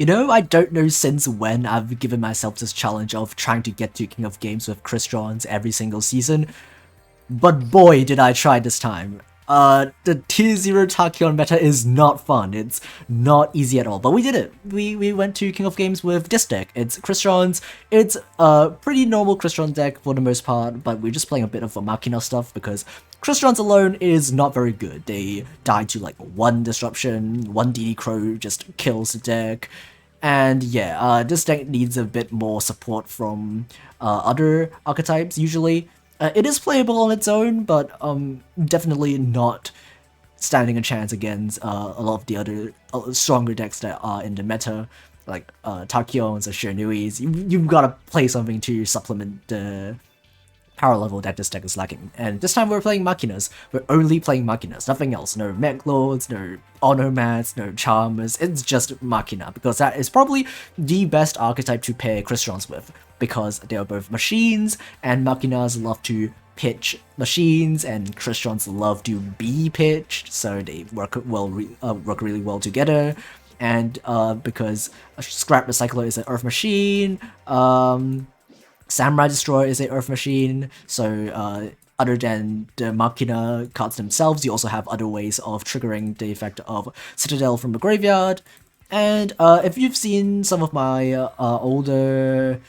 I don't know since when I've given myself this challenge of trying to get to King of Games with CRYSTRONs every single season, but boy did I try this time. The tier 0 Tachyon meta is not fun, it's not easy at all, but we did it. We went to King of Games with this deck. It's CRYSTRONs, it's a pretty normal CRYSTRON deck for the most part, but we're just playing a bit of a MACHINA stuff because CRYSTRONs alone is not very good. They die to like 1 disruption, 1 DD Crow just kills the deck, and yeah, this deck needs a bit more support from other archetypes usually. It is playable on its own, but definitely not standing a chance against a lot of the other stronger decks that are in the meta, like Tachyons or Shinuis. You've got to play something to supplement the power level that this deck is lacking. And this time we're playing Machinas. We're only playing Machinas, nothing else. No Mech Lords, no Onomats, no Charmers. It's just Machina, because that is probably the best archetype to pair CRYSTRONs with, because they are both machines, and Machinas love to pitch machines, and CRYSTRONs love to be pitched, so they work really well together. And because Scrap Recycler is an Earth machine, Samurai Destroyer is a Earth machine, so other than the Machina cards themselves, you also have other ways of triggering the effect of Citadel from the graveyard. And if you've seen some of my older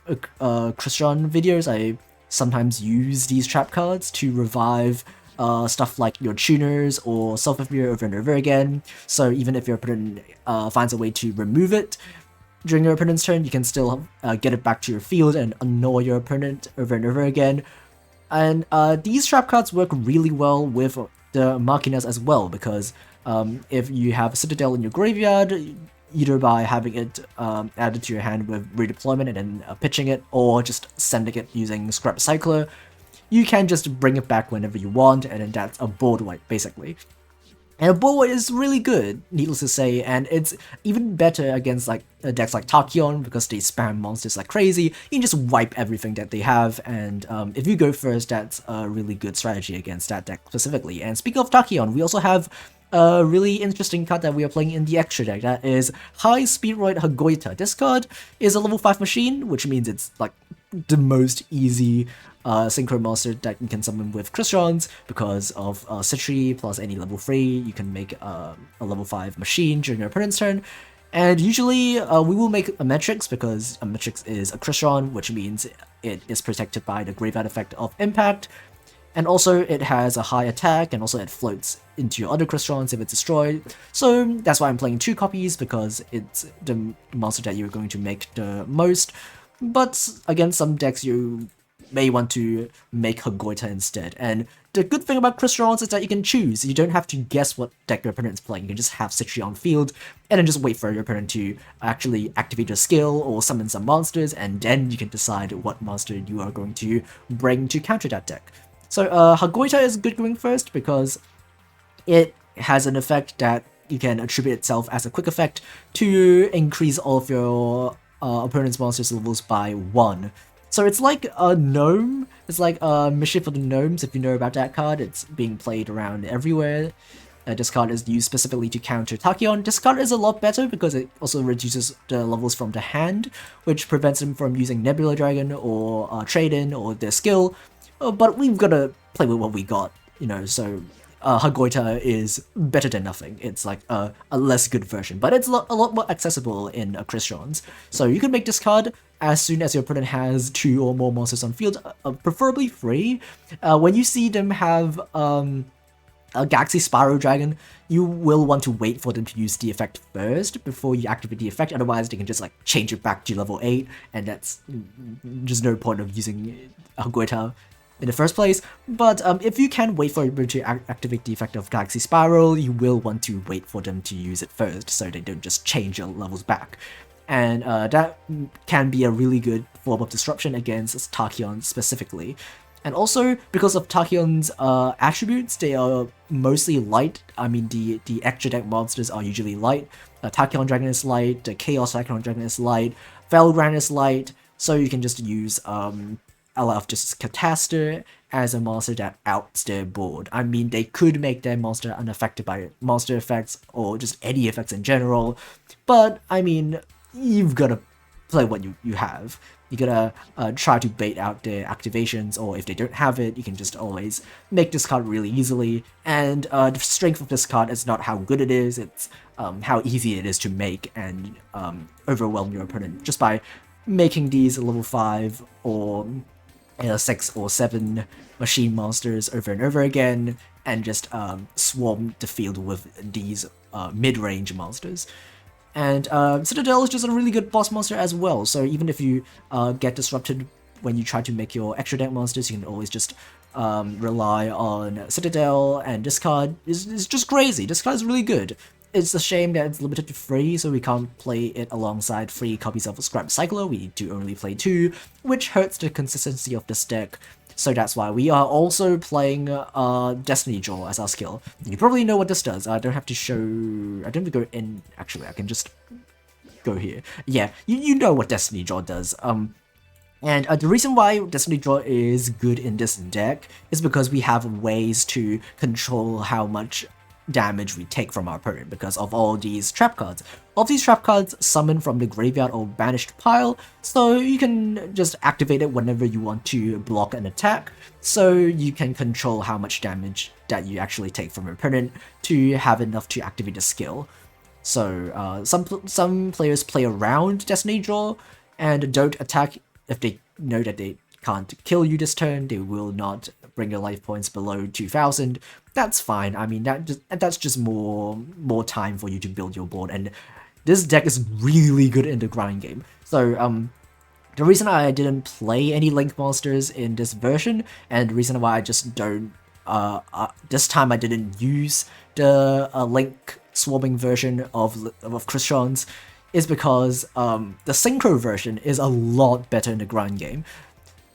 CRYSTRON videos, I sometimes use these trap cards to revive stuff like your tuners or Self-Fear over and over again, so even if your opponent finds a way to remove it during your opponent's turn, you can still get it back to your field and annoy your opponent over and over again. And these trap cards work really well with the Machinas as well, because if you have Citadel in your graveyard, either by having it added to your hand with redeployment and then pitching it, or just sending it using Scrap Recycler, you can just bring it back whenever you want, and then that's a board wipe, basically. And a board wipe is really good, needless to say, and it's even better against like decks like Tachyon, because they spam monsters like crazy. You can just wipe everything that they have, and if you go first, that's a really good strategy against that deck specifically. And speaking of Tachyon, we also have a really interesting card that we are playing in the extra deck, that is High Speedroid Hagoita. This card is a level 5 machine, which means it's like the most easy synchro monster that you can summon with CRYSTRONs, because of Citri plus any level 3, you can make a level 5 machine during your opponent's turn. And usually we will make a Matrix, because a Matrix is a CRYSTRON, which means it is protected by the graveyard effect of Impact. And also it has a high attack, and also it floats into your other CRYSTRONs if it's destroyed. So that's why I'm playing 2 copies, because it's the monster that you're going to make the most. But against some decks, you may want to make Hagoita instead. And the good thing about CRYSTRONs is that you can choose. You don't have to guess what deck your opponent's playing. You can just have Citri on field, and then just wait for your opponent to actually activate your skill or summon some monsters, and then you can decide what monster you are going to bring to counter that deck. So Hagoita is good going first, because it has an effect that you can attribute itself as a quick effect to increase all of your opponent's monsters levels by 1. So it's like a gnome. It's like a Mischief of the Gnomes, if you know about that card. It's being played around everywhere. This card is used specifically to counter Tachyon. This card is a lot better because it also reduces the levels from the hand, which prevents them from using Nebula Dragon or Trade-In or their skill. But we've got to play with what we got, so Hagoita is better than nothing. It's like a less good version, but it's a lot more accessible in CRYSTRONs. So you can make this card as soon as your opponent has 2 or more monsters on field, preferably 3. When you see them have a Galaxy Spiral Dragon, you will want to wait for them to use the effect first before you activate the effect, otherwise they can just like change it back to level 8, and that's just no point of using Hagoita in the first place. But if you can wait for them to activate the effect of Galaxy Spiral, you will want to wait for them to use it first, so they don't just change your levels back. And that can be a really good form of disruption against Tachyon specifically. And also, because of Tachyon's attributes, they are mostly light. I mean, the extra deck monsters are usually light. Tachyon Dragon is light, the Chaos Tachyon Dragon is light, Felgran is light, so you can just use a lot of just Catastor as a monster that outs their board. I mean, they could make their monster unaffected by monster effects or just any effects in general, but I mean, you've got to play what you have. You gotta try to bait out their activations, or if they don't have it, you can just always make this card really easily. And the strength of this card is not how good it is, it's how easy it is to make and overwhelm your opponent just by making these level 5 or 6 or 7 machine monsters over and over again, and just swarm the field with these mid-range monsters. And Citadel is just a really good boss monster as well, so even if you get disrupted when you try to make your extra deck monsters, you can always just rely on Citadel, and this card is just crazy. This card is really good. It's a shame that it's limited to 3, so we can't play it alongside 3 copies of Scrap Cycler. We need to only play 2, which hurts the consistency of this deck. So that's why we are also playing Destiny Draw as our skill. You probably know what this does. I don't have to show... I don't have to go in... Actually, I can just go here. Yeah, you know what Destiny Draw does. And the reason why Destiny Draw is good in this deck is because we have ways to control how much damage we take from our opponent because of all these trap cards. All these trap cards summon from the graveyard or banished pile, so you can just activate it whenever you want to block an attack, so you can control how much damage that you actually take from your opponent to have enough to activate the skill. So some players play around Destiny Draw and don't attack if they know that they can't kill you this turn. They will not bring your life points below 2,000. That's fine. I mean, that's just more time for you to build your board, and this deck is really good in the grind game. So the reason I didn't play any Link monsters in this version, and the reason why I just don't this time I didn't use the Link swarming version of CRYSTRONs, is because the synchro version is a lot better in the grind game.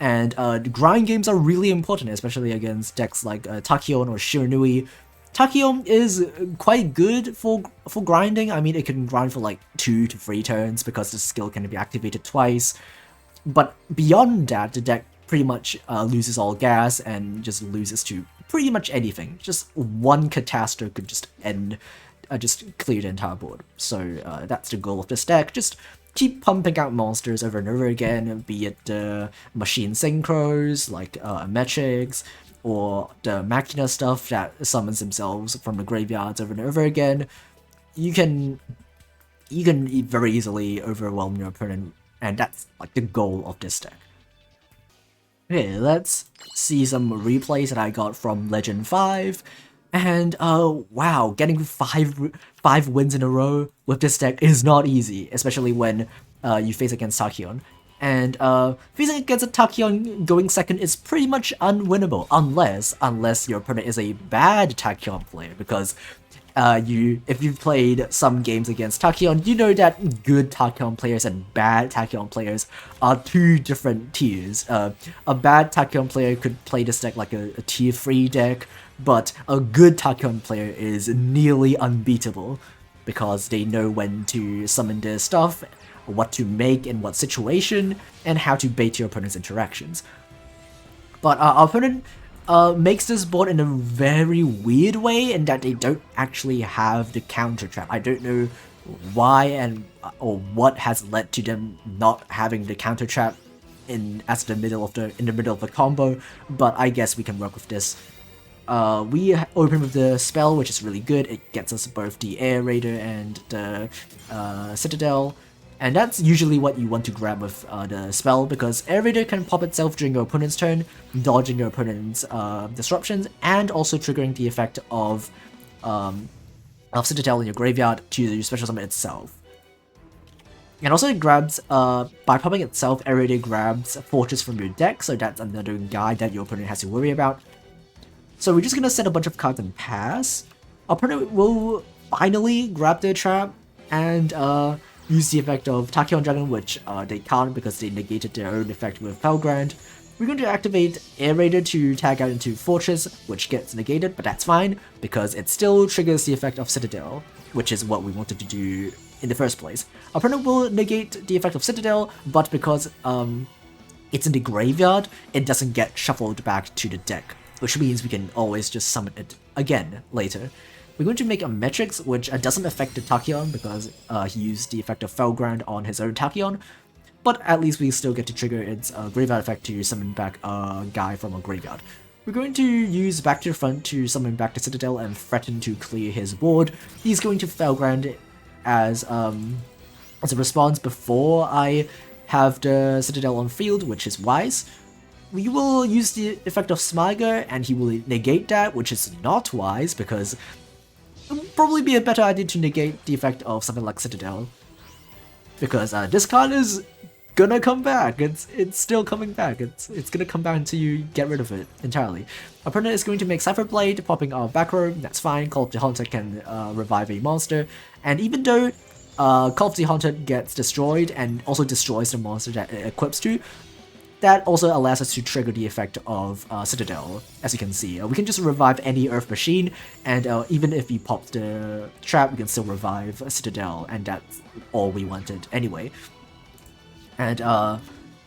And the grind games are really important, especially against decks like Tachyon or Shiranui. Tachyon is quite good for grinding. I mean, it can grind for like 2 to 3 turns because the skill can be activated twice. But beyond that, the deck pretty much loses all gas and just loses to pretty much anything. Just one catastrophe could just end, just clear the entire board. So that's the goal of this deck. Just keep pumping out monsters over and over again, be it the machine synchros like Metrics, or the MACHINA stuff that summons themselves from the graveyards over and over again. You can very easily overwhelm your opponent, and that's like the goal of this deck. Okay, let's see some replays that I got from Legend 5. And wow, getting five wins in a row with this deck is not easy, especially when you face against Tachyon. And facing against a Tachyon going second is pretty much unwinnable, unless your opponent is a bad Tachyon player, because if you've played some games against Tachyon, you know that good Tachyon players and bad Tachyon players are 2 different tiers. A bad Tachyon player could play this deck like a tier 3 deck, but a good Tachyon player is nearly unbeatable because they know when to summon their stuff, what to make in what situation, and how to bait your opponent's interactions. But our opponent makes this board in a very weird way in that they don't actually have the counter trap. I don't know why or what has led to them not having the counter trap in the middle of the combo, but I guess we can work with this. We open with the spell, which is really good. It gets us both the Air Raider and the Citadel, and that's usually what you want to grab with the spell, because Air Raider can pop itself during your opponent's turn, dodging your opponent's disruptions, and also triggering the effect of Citadel in your graveyard to special summon itself. And also it grabs, by popping itself, Air Raider grabs Fortress from your deck, so that's another guy that your opponent has to worry about. So we're just gonna set a bunch of cards and pass. Our opponent will finally grab their trap and use the effect of Tachyon Dragon, which they can't because they negated their own effect with Felgrand. We're going to activate Air Raider to tag out into Fortress, which gets negated, but that's fine because it still triggers the effect of Citadel, which is what we wanted to do in the first place. Our opponent will negate the effect of Citadel, but because it's in the graveyard, it doesn't get shuffled back to the deck, which means we can always just summon it again later. We're going to make a Matrix, which doesn't affect the Tachyon because he used the effect of Fellground on his own Tachyon, but at least we still get to trigger its graveyard effect to summon back a guy from a graveyard. We're going to use Back to the Front to summon back the Citadel and threaten to clear his board. He's going to Fellground as a response before I have the Citadel on field, which is wise. We will use the effect of Smiger, and he will negate that, which is not wise, because it would probably be a better idea to negate the effect of something like Citadel. Because this card is gonna come back. It's still coming back. It's gonna come back until you get rid of it entirely. Opponent is going to make Cypher Blade, popping our back row. That's fine. Call of the Haunted can revive a monster, and even though Call of the Haunted gets destroyed and also destroys the monster that it equips to, that also allows us to trigger the effect of Citadel. As you can see, we can just revive any Earth Machine, and even if we pop the trap, we can still revive Citadel, and that's all we wanted anyway. And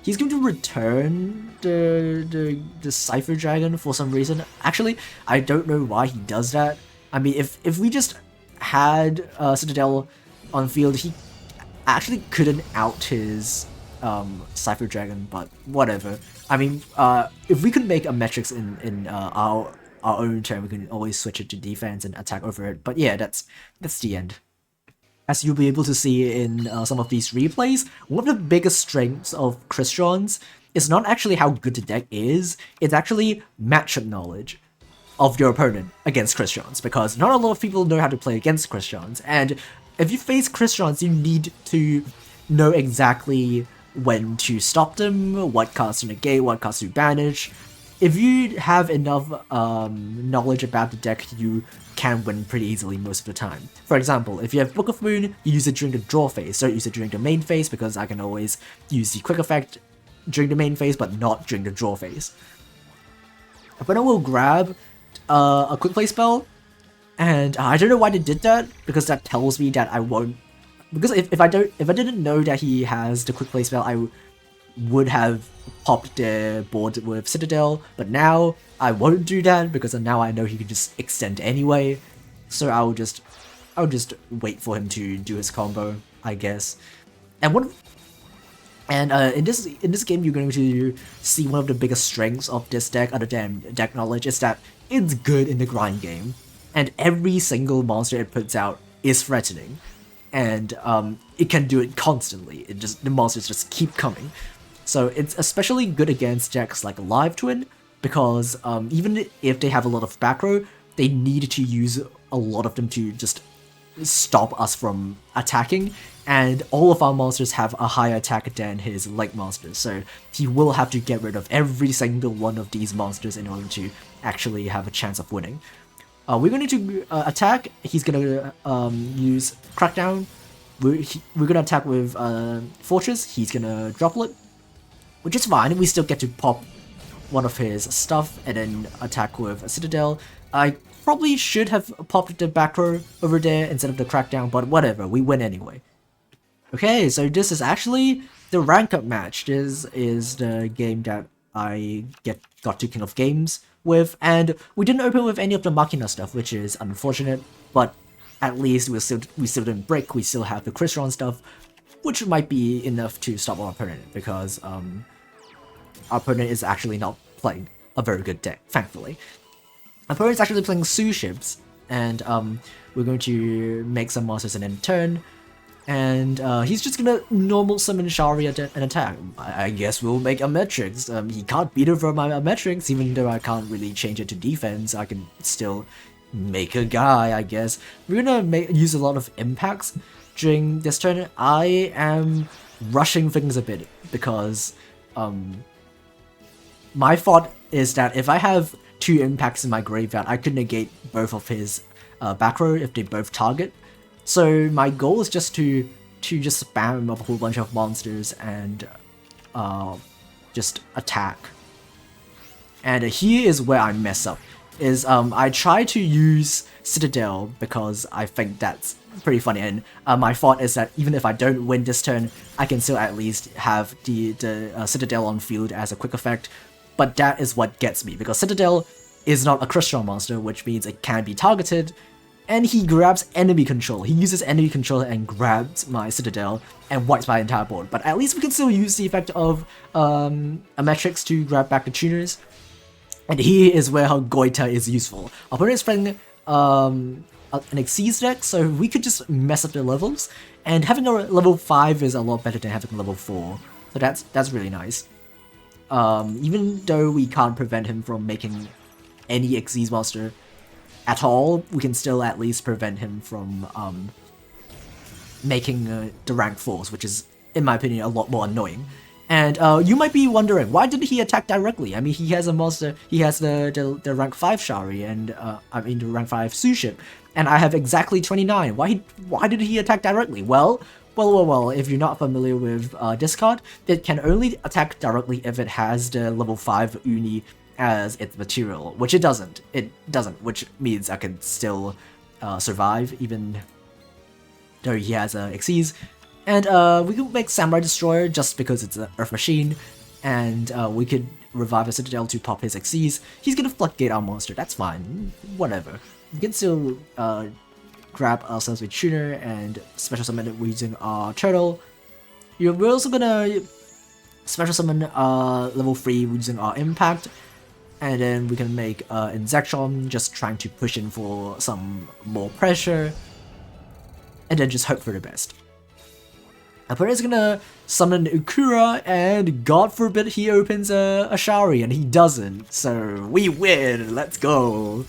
he's going to return the Cypher Dragon for some reason. Actually, I don't know why he does that. I mean, if we just had Citadel on field, he actually couldn't out his Cypher Dragon, but whatever. I mean, if we could make a Matrix in our own turn, we can always switch it to defense and attack over it. But yeah, that's the end. As you'll be able to see in some of these replays, one of the biggest strengths of CRYSTRON's is not actually how good the deck is, it's actually matchup knowledge of your opponent against CRYSTRON's, because not a lot of people know how to play against CRYSTRON's, and if you face CRYSTRON's, you need to know exactly when to stop them, what cards to negate, what cards to banish. If you have enough knowledge about the deck, you can win pretty easily most of the time. For example, if you have Book of Moon, you use it during the draw phase. Don't use it during the main phase, because I can always use the quick effect during the main phase, but not during the draw phase. But I will grab a quick play spell, and I don't know why they did that, because that tells me that I won't. Because if I didn't know that he has the quick play spell, I would have popped the board with Citadel, but now I won't do that because now I know he can just extend anyway. So I'll just wait for him to do his combo, I guess. And in this game, you're going to see one of the biggest strengths of this deck, other than deck knowledge, is that it's good in the grind game, and every single monster it puts out is threatening, and it can do it constantly. The monsters just keep coming. So it's especially good against decks like Live Twin, because even if they have a lot of back row, they need to use a lot of them to just stop us from attacking, and all of our monsters have a higher attack than his lake monsters, so he will have to get rid of every single one of these monsters in order to actually have a chance of winning. We're going to attack. He's going to use Crackdown. We're going to attack with Fortress. He's going to Droplet, which is fine. We still get to pop one of his stuff and then attack with a Citadel. I probably should have popped the back row over there instead of the Crackdown, but whatever, we win anyway. Okay, so this is actually the rank up match. This is the game that I got to King of Games with, and we didn't open with any of the Machina stuff, which is unfortunate, but at least we still didn't break. We still have the CRYSTRON stuff, which might be enough to stop our opponent, because our opponent is actually not playing a very good deck, thankfully. Our opponent's actually playing Suships, and we're going to make some monsters and then turn, and he's just gonna normal summon Shari and attack. I guess we'll make a Matrix. He can't beat it from my Matrix, even though I can't really change it to defense. I can still make a guy, I guess. We're gonna use a lot of impacts during this turn. I am rushing things a bit, because my thought is that if I have 2 impacts in my graveyard, I could negate both of his back row if they both target. So my goal is just to spam up a whole bunch of monsters and just attack. And here is where I mess up. is I try to use Citadel because I think that's pretty funny, and my thought is that even if I don't win this turn, I can still at least have the Citadel on field as a quick effect. But that is what gets me, because Citadel is not a CRYSTRON monster, which means it can be targeted, and he grabs enemy control. He uses enemy control and grabs my Citadel and wipes my entire board. But at least we can still use the effect of a Matrix to grab back the tuners. And here is where how Goita is useful. Our opponent is playing an Xyz deck, so we could just mess up the levels. And having a level 5 is a lot better than having a level 4. So that's really nice. Even though we can't prevent him from making any Xyz monster at all, we can still at least prevent him from making the rank 4s, which is, in my opinion, a lot more annoying. And you might be wondering, why didn't he attack directly? I mean, he has a monster, he has the rank 5 Shari, and I mean the rank 5 Suship, and I have exactly 29. Why did he attack directly? Well, if you're not familiar with this card, it can only attack directly if it has the level 5 Uni as its material, which it doesn't. It doesn't, which means I can still survive, even though he has Xyz. And we could make Samurai Destroyer just because it's an Earth Machine, and we could revive a Citadel to pop his Xyz. He's gonna Floodgate our monster, that's fine, whatever. We can still grab ourselves a Tuner and Special Summon it using our Turtle. We're also gonna Special Summon level 3 using our Impact, and then we can make Insectron, just trying to push in for some more pressure, and then just hope for the best. Opponent's gonna summon Ukura, and God forbid he opens a Shari, and he doesn't, so we win, let's go!